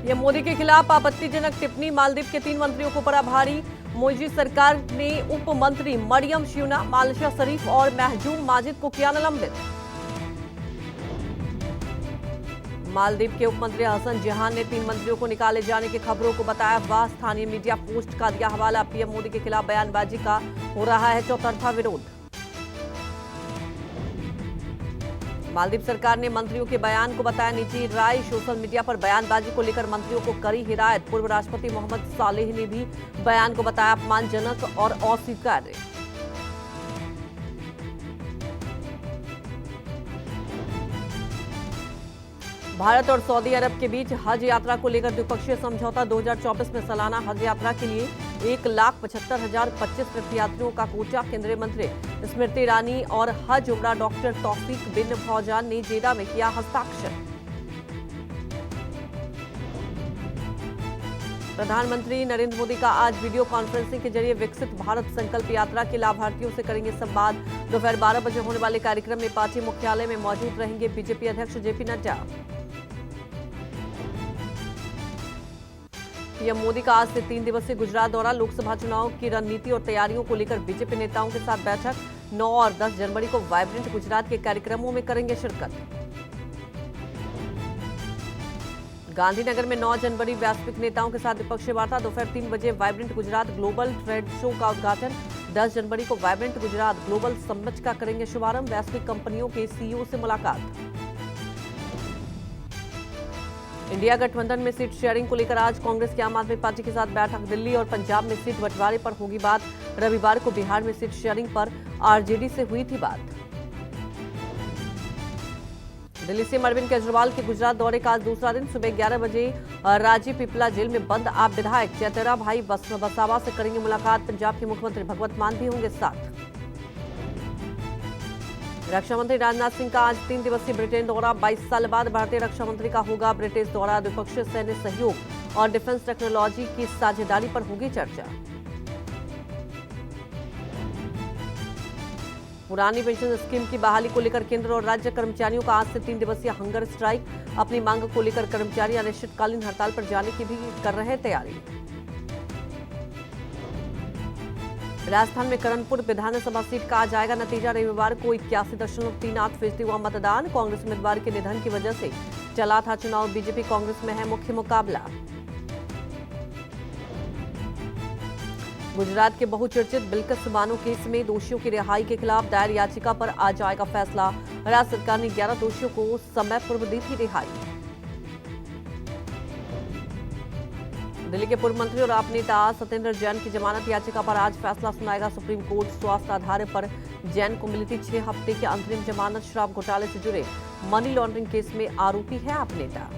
PM Modi के खिलाफ आपत्तिजनक टिप्पणी, मालदीव के 3 मंत्रियों को पड़ा भारी। मोदी सरकार ने उप मंत्री मरियम श्यूना, मालशा शरीफ और महजूम माजिद को किया निलंबित। मालदीव के उप मंत्री हसन जहान ने 3 मंत्रियों को निकाले जाने की खबरों को बताया वाह। स्थानीय मीडिया पोस्ट का दिया हवाला। पीएम मोदी के खिलाफ बयानबाजी का हो रहा है चौतरफा विरोध। मालदीव सरकार ने मंत्रियों के बयान को बताया निजी राय। सोशल मीडिया पर बयानबाजी को लेकर मंत्रियों को कड़ी हिदायत। पूर्व राष्ट्रपति मोहम्मद सालेह ने भी बयान को बताया अपमानजनक और अस्वीकार्य। भारत और सऊदी अरब के बीच हज यात्रा को लेकर द्विपक्षीय समझौता। 2024 में सालाना हज यात्रा के लिए 1,75,025 तीर्थयात्रियों का कोटा। केंद्रीय मंत्री स्मृति ईरानी और हज उमरा डॉक्टर तौफीक बिन फौजान ने जेदा में किया हस्ताक्षर। प्रधानमंत्री नरेंद्र मोदी का आज वीडियो कॉन्फ्रेंसिंग के जरिए विकसित भारत संकल्प यात्रा के लाभार्थियों से करेंगे संवाद। दोपहर 12 बजे होने वाले कार्यक्रम में पार्टी मुख्यालय में मौजूद रहेंगे बीजेपी अध्यक्ष जेपी नड्डा। पीएम मोदी का आज से 3 दिवसीय गुजरात दौरा। लोकसभा चुनाव की रणनीति और तैयारियों को लेकर बीजेपी नेताओं के साथ बैठक। 9 और 10 जनवरी को वाइब्रेंट गुजरात के कार्यक्रमों में करेंगे शिरकत। गांधीनगर में 9 जनवरी वैश्विक नेताओं के साथ द्विपक्षीय वार्ता। दोपहर 3 बजे vibrant Gujarat global trade show का उद्घाटन। 10 जनवरी को वाइब्रेंट गुजरात ग्लोबल समिट का करेंगे शुभारंभ। वैश्विक कंपनियों के सीईओ से मुलाकात। इंडिया गठबंधन में सीट शेयरिंग को लेकर आज कांग्रेस की आम आदमी पार्टी के साथ बैठक। दिल्ली और पंजाब में सीट बंटवारे पर होगी बात। रविवार को बिहार में सीट शेयरिंग पर आरजेडी से हुई थी बात। दिल्ली से अरविंद केजरीवाल के गुजरात दौरे का आज दूसरा दिन। सुबह 11 बजे राजीव पिपला जेल में बंद आप विधायक चैतरा भाई वसावा से करेंगे मुलाकात। पंजाब के मुख्यमंत्री भगवंत मान भी होंगे साथ। रक्षा मंत्री राजनाथ सिंह का आज 3 दिवसीय ब्रिटेन दौरा। 22 साल बाद भारतीय रक्षा मंत्री का होगा ब्रिटिश दौरा। द्विपक्षीय सैन्य सहयोग और डिफेंस टेक्नोलॉजी की साझेदारी पर होगी चर्चा। पुरानी पेंशन स्कीम की बहाली को लेकर केंद्र और राज्य कर्मचारियों का आज से 3 दिवसीय हंगर स्ट्राइक। अपनी मांग को लेकर कर्मचारी अनिश्चितकालीन हड़ताल पर जाने की भी कर रहे हैं तैयारी। राजस्थान में करणपुर विधानसभा सीट का आ जाएगा नतीजा। रविवार को 81.38% हुआ मतदान। कांग्रेस उम्मीदवार के निधन की वजह से चला था चुनाव। बीजेपी कांग्रेस में है मुख्य मुकाबला। गुजरात के बहुचर्चित बिल्किस बानो केस में दोषियों की रिहाई के खिलाफ दायर याचिका पर आ जाएगा फैसला। राज्य सरकार ने 11 दोषियों को समय पूर्व दी थी रिहाई। दिल्ली के पूर्व मंत्री और आप नेता सत्येंद्र जैन की जमानत याचिका पर आज फैसला सुनाएगा सुप्रीम कोर्ट। स्वास्थ्य आधार पर जैन को मिली थी 6 हफ्ते की अंतरिम जमानत। शराब घोटाले से जुड़े मनी लॉन्ड्रिंग केस में आरोपी है आप नेता।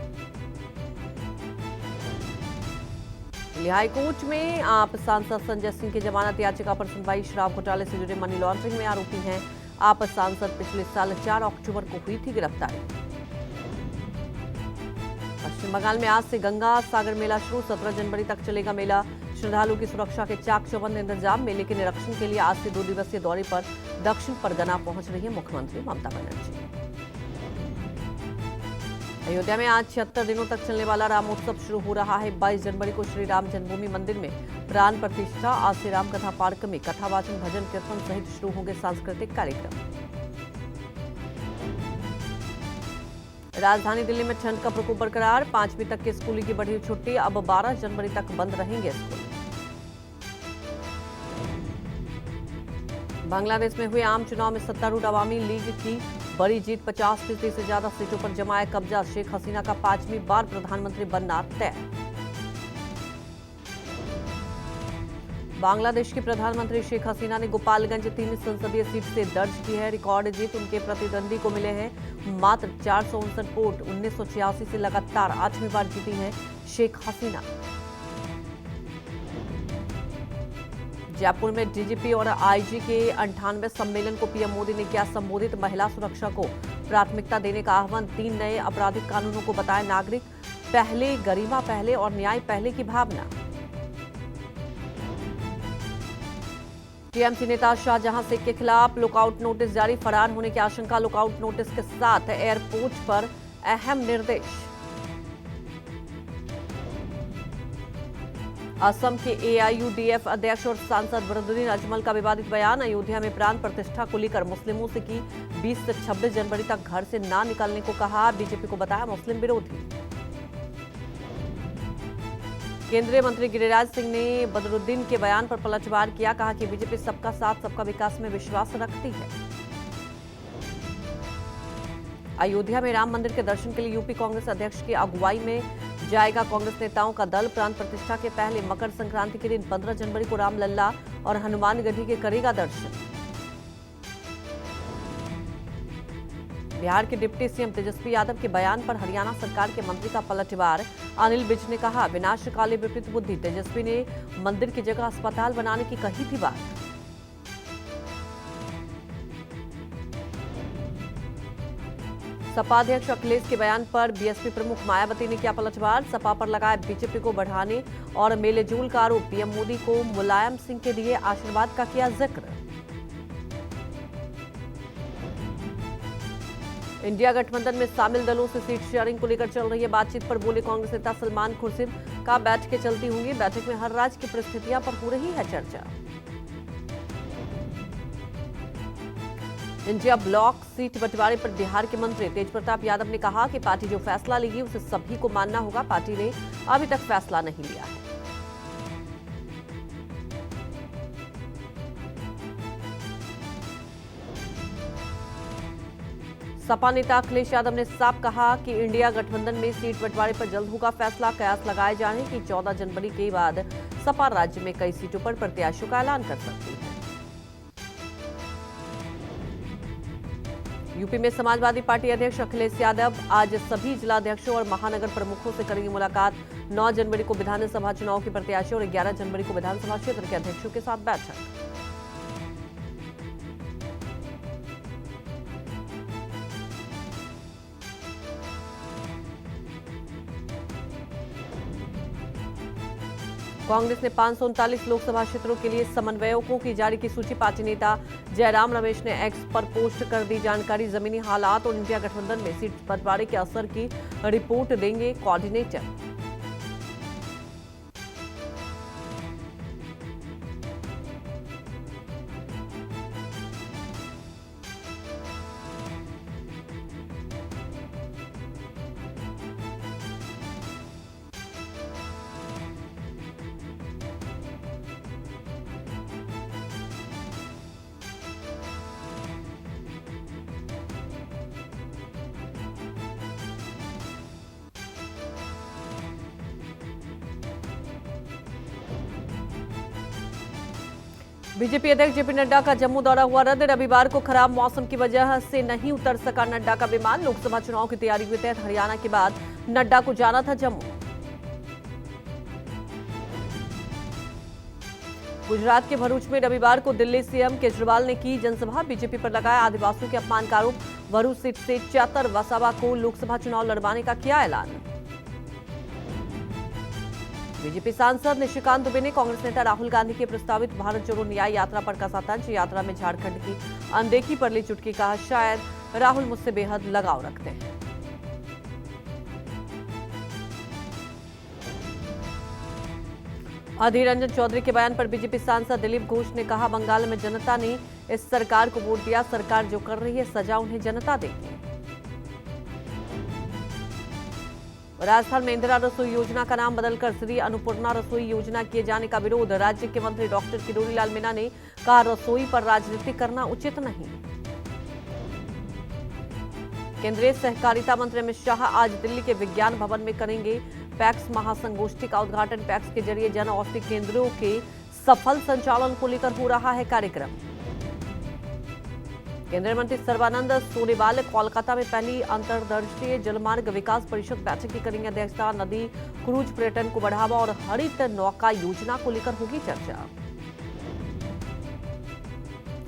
दिल्ली हाईकोर्ट में आप सांसद संजय सिंह की जमानत याचिका पर सुनवाई। शराब घोटाले से जुड़े मनी लॉन्ड्रिंग में आरोपी हैं आप सांसद। पिछले साल 4 अक्टूबर को हुई थी गिरफ्तारी। पश्चिम बंगाल में आज से गंगा सागर मेला शुरू। 17 जनवरी तक चलेगा मेला। श्रद्धालुओं की सुरक्षा के चाक चौबंद इंतजाम। मेले के निरीक्षण के लिए आज से 2 दिवसीय दौरे पर दक्षिण परगना पहुंच रही है मुख्यमंत्री ममता बनर्जी। अयोध्या में आज 76 दिनों तक चलने वाला रामोत्सव शुरू हो रहा है। 22 जनवरी को श्री राम जन्मभूमि मंदिर में प्राण प्रतिष्ठा। आज से राम कथा पार्क में कथावाचन भजन कीर्तन सहित शुरू होंगे सांस्कृतिक कार्यक्रम। राजधानी दिल्ली में ठंड का प्रकोप बरकरार। 5वीं तक के स्कूली की बढ़ी छुट्टी। अब 12 जनवरी तक बंद रहेंगे स्कूल। बांग्लादेश में हुए आम चुनाव में सत्तारूढ़ अवामी लीग की बड़ी जीत। 50% से ज्यादा सीटों पर जमाया कब्जा। शेख हसीना का 5वीं बार प्रधानमंत्री बनना तय। बांग्लादेश की प्रधानमंत्री शेख हसीना ने गोपालगंज 3 संसदीय सीट से दर्ज की है रिकॉर्ड जीत। उनके प्रतिद्वंदी को मिले हैं मात्र 459 वोट। 1986 से लगातार 8वीं बार जीती हैं शेख हसीना। जयपुर में डीजीपी और आईजी के 98वें सम्मेलन को पीएम मोदी ने किया संबोधित। महिला सुरक्षा को प्राथमिकता देने का आह्वान। 3 नए आपराधिक कानूनों को बताया नागरिक पहले, गरिमा पहले और न्याय पहले की भावना। टीएमसी नेता शाहजहां शेख के खिलाफ लुकआउट नोटिस जारी। फरार होने की आशंका। लुकआउट नोटिस के साथ एयरपोर्ट पर अहम निर्देश। असम के AIUDF अध्यक्ष और सांसद बदरुद्दीन अजमल का विवादित बयान। अयोध्या में प्राण प्रतिष्ठा को लेकर मुस्लिमों से की 20 से 26 जनवरी तक घर से ना निकलने को कहा। बीजेपी को बताया मुस्लिम विरोधी। केंद्रीय मंत्री गिरिराज सिंह ने बदरुद्दीन के बयान पर पलटवार किया। कहा कि बीजेपी सबका साथ सबका विकास में विश्वास रखती है। अयोध्या में राम मंदिर के दर्शन के लिए यूपी कांग्रेस अध्यक्ष की अगुवाई में जाएगा कांग्रेस नेताओं का दल। प्राण प्रतिष्ठा के पहले मकर संक्रांति के दिन 15 जनवरी को रामलल्ला और हनुमानगढ़ी के करेगा दर्शन। बिहार के डिप्टी सीएम तेजस्वी यादव के बयान पर हरियाणा सरकार के मंत्री का पलटवार। अनिल विज ने कहा विनाशकाली विपरीत बुद्धि। तेजस्वी ने मंदिर की जगह अस्पताल बनाने की कही थी बात। सपा अध्यक्ष अखिलेश के बयान पर बीएसपी प्रमुख मायावती ने किया पलटवार। सपा पर लगाया बीजेपी को बढ़ाने और मेलेजोल का आरोप। पीएम मोदी को मुलायम सिंह के दिए आशीर्वाद का किया जिक्र। इंडिया गठबंधन में शामिल दलों से सीट शेयरिंग को लेकर चल रही है बातचीत पर बोले कांग्रेस नेता सलमान खुर्शीद। का बैठकें चलती होंगी। बैठक में हर राज्य की परिस्थितियां पर हो रही है चर्चा। इंडिया ब्लॉक सीट बंटवारे पर बिहार के मंत्री तेज प्रताप यादव ने कहा कि पार्टी जो फैसला लेगी उसे सभी को मानना होगा। पार्टी ने अभी तक फैसला नहीं लिया है। सपा नेता अखिलेश यादव ने साफ कहा कि इंडिया गठबंधन में सीट बंटवारे पर जल्द होगा फैसला। कयास लगाए जाने की 14 जनवरी के बाद सपा राज्य में कई सीटों पर प्रत्याशियों का ऐलान कर सकती है। यूपी में समाजवादी पार्टी अध्यक्ष अखिलेश यादव आज सभी जिलाध्यक्षों और महानगर प्रमुखों से करेंगे मुलाकात। 9 जनवरी को विधानसभा चुनाव के प्रत्याशियों और 11 जनवरी को विधानसभा क्षेत्र के अध्यक्षों के साथ बैठक। कांग्रेस ने 539 लोकसभा क्षेत्रों के लिए समन्वयकों की जारी की सूची। पार्टी नेता जयराम रमेश ने एक्स पर पोस्ट कर दी जानकारी। जमीनी हालात और इंडिया गठबंधन में सीट बंटवारे के असर की रिपोर्ट देंगे कोऑर्डिनेटर। बीजेपी अध्यक्ष जेपी नड्डा का जम्मू दौरा हुआ रद्द। रविवार को खराब मौसम की वजह से नहीं उतर सका नड्डा का विमान। लोकसभा चुनाव की तैयारी के तहत हरियाणा के बाद नड्डा को जाना था जम्मू। गुजरात के भरूच में रविवार को दिल्ली सीएम केजरीवाल ने की जनसभा। बीजेपी पर लगाया आदिवासियों के अपमान का आरोप। भरूच सीट से चेतर वसावा को लोकसभा चुनाव लड़वाने का किया ऐलान। बीजेपी सांसद निशिकांत दुबे ने कांग्रेस नेता राहुल गांधी की प्रस्तावित भारत जोड़ो न्याय यात्रा पर कसा तंज। यात्रा में झारखंड की अनदेखी पर ली चुटकी। कहा शायद राहुल मुझसे बेहद लगाव रखते हैं। अधीर रंजन चौधरी के बयान पर बीजेपी सांसद दिलीप घोष ने कहा बंगाल में जनता ने इस सरकार को वोट दिया। सरकार जो कर रही है सजा उन्हें जनता देगी। राजस्थान में इंदिरा रसोई योजना का नाम बदलकर श्री अन्नपूर्णा रसोई योजना किए जाने का विरोध। राज्य के मंत्री डॉक्टर किरोड़ी लाल मीणा ने कहा रसोई पर राजनीति करना उचित नहीं। केंद्रीय सहकारिता मंत्री अमित शाह आज दिल्ली के विज्ञान भवन में करेंगे पैक्स महासंगोष्ठी का उद्घाटन। पैक्स के जरिए जन औषधि केंद्रों के सफल संचालन को लेकर हो रहा है कार्यक्रम। केंद्रीय मंत्री सर्बानंद सोनोवाल कोलकाता में पहली अंतर्राष्ट्रीय जलमार्ग विकास परिषद बैठक की करेंगे अध्यक्षता। नदी क्रूज पर्यटन को बढ़ावा और हरित नौका योजना को लेकर होगी चर्चा।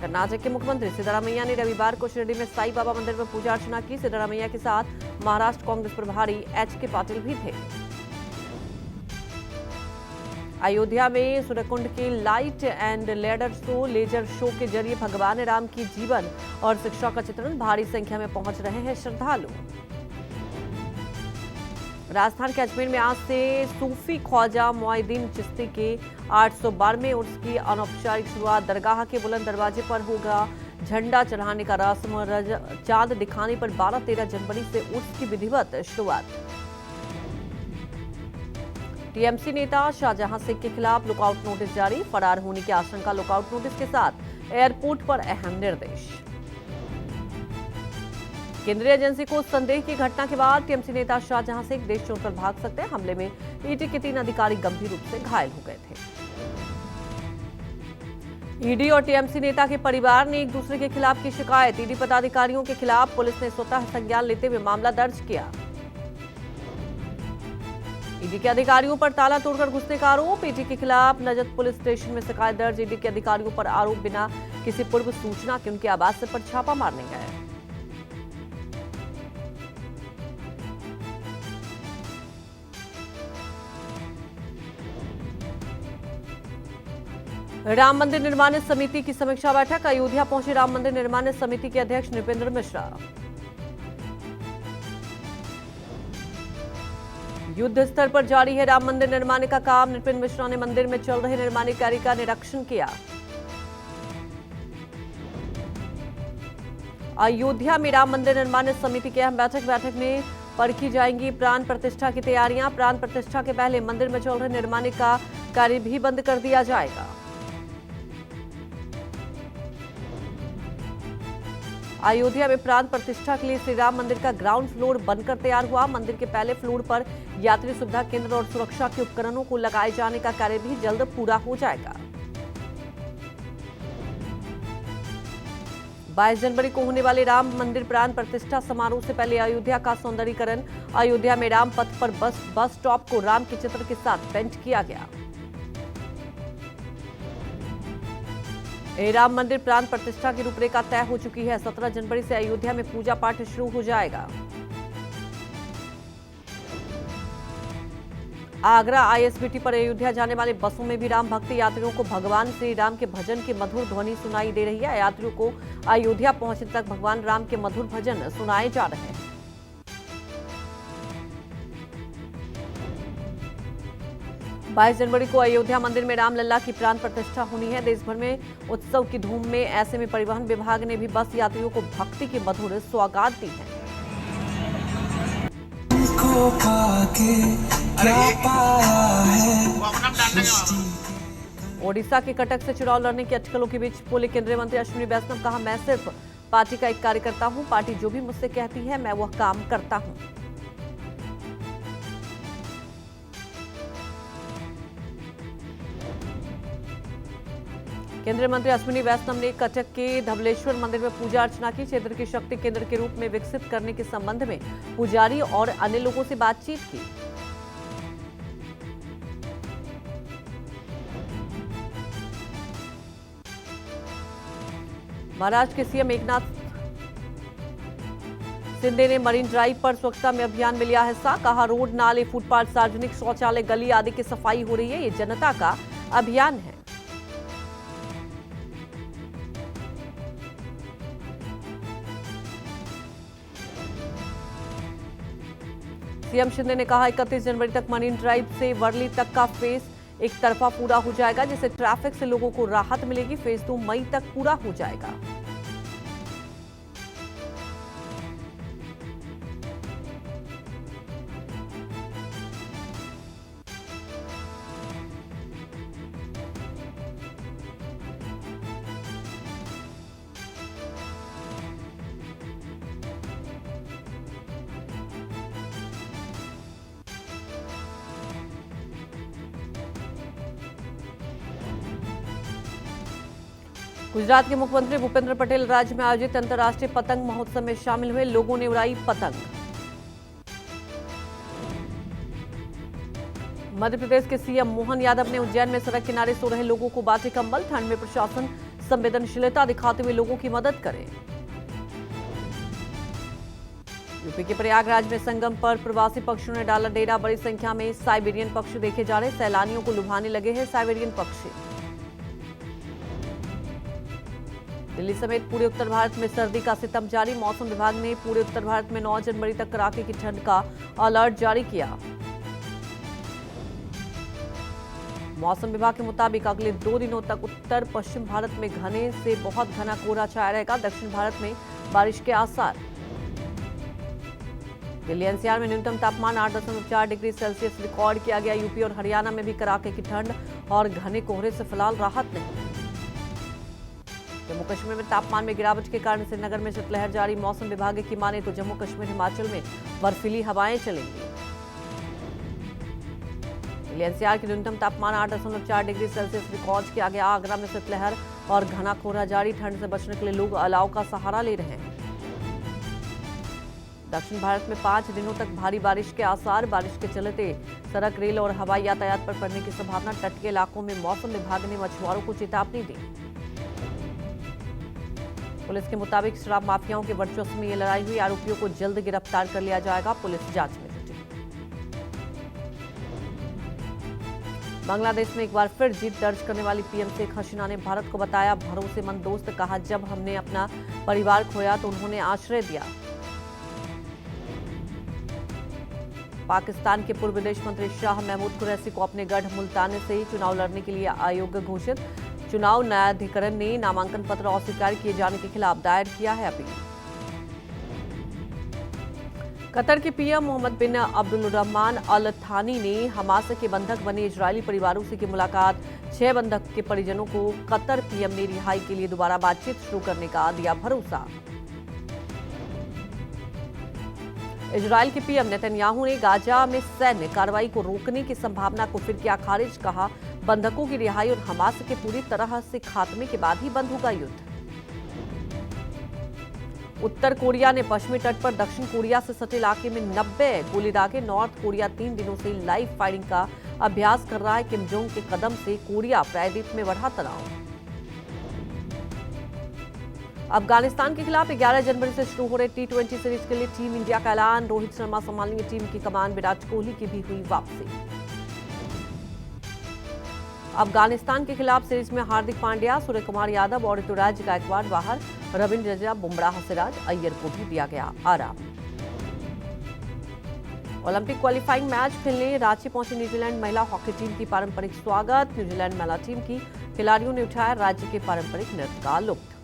कर्नाटक के मुख्यमंत्री सिद्धरामैया ने रविवार को शिरडी में साईं बाबा मंदिर में पूजा अर्चना की। सिद्धरामैया के साथ महाराष्ट्र कांग्रेस प्रभारी एच के पाटिल भी थे। अयोध्या में सूर्यकुंड के light and laser show laser show के जरिए भगवान राम की जीवन और शिक्षा का चित्रण। भारी संख्या में पहुंच रहे हैं श्रद्धालु। राजस्थान के अजमेर में आज से सूफी ख्वाजा मोइनुद्दीन चिश्ती के 812वें उर्स की अनौपचारिक शुरुआत। दरगाह के बुलंद दरवाजे पर होगा झंडा चढ़ाने का रस्म। चांद दिखाने पर 12-13 जनवरी से उर्स की विधिवत शुरुआत। टीएमसी नेता शाहजहां सिंह के खिलाफ लुकआउट नोटिस जारी। फरार होने की आशंका। लुकआउट नोटिस के साथ एयरपोर्ट पर अहम निर्देश। केंद्रीय एजेंसी को संदेह की घटना के बाद टीएमसी नेता शाहजहां सिंह देश छोड़कर भाग सकते हैं। हमले में ईडी के 3 अधिकारी गंभीर रूप से घायल हो गए थे। ईडी और टीएमसी नेता के परिवार ने एक दूसरे के खिलाफ की शिकायत। ईडी पदाधिकारियों के खिलाफ पुलिस ने स्वतः संज्ञान लेते हुए मामला दर्ज किया। ईडी के अधिकारियों पर ताला तोड़कर घुसने का आरोप। ईडी के खिलाफ नजद पुलिस स्टेशन में शिकायत दर्ज। ईडी के अधिकारियों पर आरोप बिना किसी पूर्व सूचना के उनके आवास पर छापा मारने गए। राम मंदिर निर्माण समिति की समीक्षा बैठक। अयोध्या पहुंचे राम मंदिर निर्माण समिति के अध्यक्ष नृपेंद्र मिश्रा। युद्ध स्तर पर जारी है राम मंदिर निर्माण का काम। नृपेंद्र मिश्रा ने मंदिर में चल रहे निर्माण कार्य का निरीक्षण किया। अयोध्या में राम मंदिर निर्माण समिति की अहम बैठक में परखी जाएंगी प्राण प्रतिष्ठा की तैयारियां। प्राण प्रतिष्ठा के पहले मंदिर में चल रहे निर्माण का कार्य भी बंद कर दिया जाएगा। अयोध्या में प्राण प्रतिष्ठा के लिए श्री राम मंदिर का ग्राउंड फ्लोर बनकर तैयार हुआ। मंदिर के पहले फ्लोर पर यात्री सुविधा केंद्र और सुरक्षा के उपकरणों को लगाए जाने का कार्य भी जल्द पूरा हो जाएगा। 22 जनवरी को होने वाले राम मंदिर प्राण प्रतिष्ठा समारोह से पहले अयोध्या का सौंदर्यीकरण। अयोध्या में राम पथ पर बस स्टॉप को राम के चित्र के साथ पेंट किया गया। राम मंदिर प्राण प्रतिष्ठा की रूपरेखा तय हो चुकी है। 17 जनवरी से अयोध्या में पूजा पाठ शुरू हो जाएगा। आगरा आईएसबीटी पर अयोध्या जाने वाले बसों में भी राम भक्त यात्रियों को भगवान श्री राम के भजन की मधुर ध्वनि सुनाई दे रही है। यात्रियों को अयोध्या पहुंचने तक भगवान राम के मधुर भजन सुनाए जा रहे हैं। बाईस जनवरी को अयोध्या मंदिर में रामलला की प्राण प्रतिष्ठा होनी है। देश भर में उत्सव की धूम में ऐसे में परिवहन विभाग ने भी बस यात्रियों को भक्ति की मधुर सौगात दी है। ओडिशा के कटक से चुनाव लड़ने की अटकलों के बीच बोले केंद्रीय मंत्री अश्विनी वैष्णव। कहा, मैं सिर्फ पार्टी का एक कार्यकर्ता हूं। पार्टी जो भी मुझसे कहती है मैं वह काम करता हूं। केंद्रीय मंत्री अश्विनी वैष्णव ने कटक के धवलेश्वर मंदिर में पूजा अर्चना की। क्षेत्र के शक्ति केंद्र के रूप में विकसित करने के संबंध में पुजारी और अन्य लोगों से बातचीत की। महाराष्ट्र के सीएम एकनाथ शिंदे ने मरीन ड्राइव पर स्वच्छता में अभियान में लिया हिस्सा। कहा, रोड, नाले, फुटपाथ, सार्वजनिक शौचालय, गली आदि की सफाई हो रही है। ये जनता का अभियान है। सीएम शिंदे ने कहा, 31 जनवरी तक मरीन ड्राइव से वर्ली तक का फेज एक तरफा पूरा हो जाएगा, जिससे ट्रैफिक से लोगों को राहत मिलेगी। फेज 2 मई तक पूरा हो जाएगा। गुजरात के मुख्यमंत्री भूपेंद्र पटेल राज्य में आयोजित अंतर्राष्ट्रीय पतंग महोत्सव में शामिल हुए। लोगों ने उड़ाई पतंग। मध्य प्रदेश के सीएम मोहन यादव ने उज्जैन में सड़क किनारे सो रहे लोगों को बांटे कंबल। ठंड में प्रशासन संवेदनशीलता दिखाते हुए लोगों की मदद करे। यूपी के प्रयागराज में संगम पर प्रवासी पक्षियों ने डाला डेरा। बड़ी संख्या में साइबेरियन पक्षी देखे जा रहे। सैलानियों को लुभाने लगे हैं साइबेरियन पक्षी। दिल्ली समेत पूरे उत्तर भारत में सर्दी का सितम जारी। मौसम विभाग ने पूरे उत्तर भारत में 9 जनवरी तक कड़ाके की ठंड का अलर्ट जारी किया। मौसम विभाग के मुताबिक अगले 2 दिनों तक उत्तर पश्चिम भारत में घने से बहुत घना कोहरा छाया रहेगा। दक्षिण भारत में बारिश के आसार। दिल्ली एनसीआर में न्यूनतम तापमान 8.4 डिग्री सेल्सियस रिकॉर्ड किया गया। यूपी और हरियाणा में भी कड़ाके की ठंड और घने कोहरे से फिलहाल राहत नहीं। जम्मू कश्मीर में तापमान में गिरावट के कारण श्रीनगर में शीतलहर जारी। मौसम विभाग की माने तो जम्मू कश्मीर हिमाचल में बर्फीली हवाएं चलेंगी। दिल्ली एनसीआर के न्यूनतम तापमान 8.4 डिग्री सेल्सियस रिकॉर्ड किया गया। आगरा में शीतलहर और घना कोहरा जारी। ठंड से बचने के लिए लोग अलाव का सहारा ले रहे हैं। दक्षिण भारत में 5 दिनों तक भारी बारिश के आसार। बारिश के चलते सड़क, रेल और हवाई यातायात पर पड़ने की संभावना। तट के इलाकों में मौसम विभाग ने मछुआरों को चेतावनी दी। पुलिस के मुताबिक शराब माफियाओं के वर्चस्व में ये लड़ाई हुई। आरोपियों को जल्द गिरफ्तार कर लिया जाएगा। पुलिस जांच में जुटी। बांग्लादेश में एक बार फिर जीत दर्ज करने वाली पीएम शेख हसीना ने भारत को बताया भरोसेमंद दोस्त। कहा, जब हमने अपना परिवार खोया तो उन्होंने आश्रय दिया। पाकिस्तान के पूर्व विदेश मंत्री शाह महमूद कुरैशी को अपने गढ़ मुल्तान से ही चुनाव लड़ने के लिए अयोग्य घोषित। चुनाव न्यायाधिकरण ने नामांकन पत्र अस्वीकार किए जाने के खिलाफ दायर किया है अपील। कतर के पीएम मोहम्मद बिन अब्दुलरहमान अल थानी ने हमास के बंधक बने इजरायली परिवारों से की मुलाकात। 6 बंधक के परिजनों को कतर पीएम ने रिहाई के लिए दोबारा बातचीत शुरू करने का दिया भरोसा। इजरायल के पीएम नेतन्याहू ने गाजा में सैन्य कार्रवाई को रोकने की संभावना को फिर किया खारिज। कहा, बंधकों की रिहाई और हमास के पूरी तरह से खात्मे के बाद ही बंद होगा युद्ध। उत्तर कोरिया ने पश्चिमी तट पर दक्षिण कोरिया से सटे इलाके में 90 गोली दागे। नॉर्थ कोरिया 3 दिनों से लाइव फायरिंग का अभ्यास कर रहा है। किम जोंग के कदम से कोरिया प्रायद्वीप में बढ़ा तनाव। अफगानिस्तान के खिलाफ 11 जनवरी से शुरू हो रहे T20 सीरीज के लिए टीम इंडिया का ऐलान। रोहित शर्मा संभालेंगे टीम की कमान। विराट कोहली की भी हुई वापसी। अफगानिस्तान के खिलाफ सीरीज में हार्दिक पांड्या, सूर्य कुमार यादव और ऋतुराज गायकवाड़ बाहर। रविंद्र जडेजा, बुमराह, सिराज, अय्यर को भी दिया गया आराम। ओलंपिक क्वालिफाइंग मैच खेलने रांची पहुंची न्यूजीलैंड महिला हॉकी टीम की पारंपरिक स्वागत। न्यूजीलैंड महिला टीम की खिलाड़ियों ने उठाया राज्य के पारंपरिक नृत्य का लुत्फ।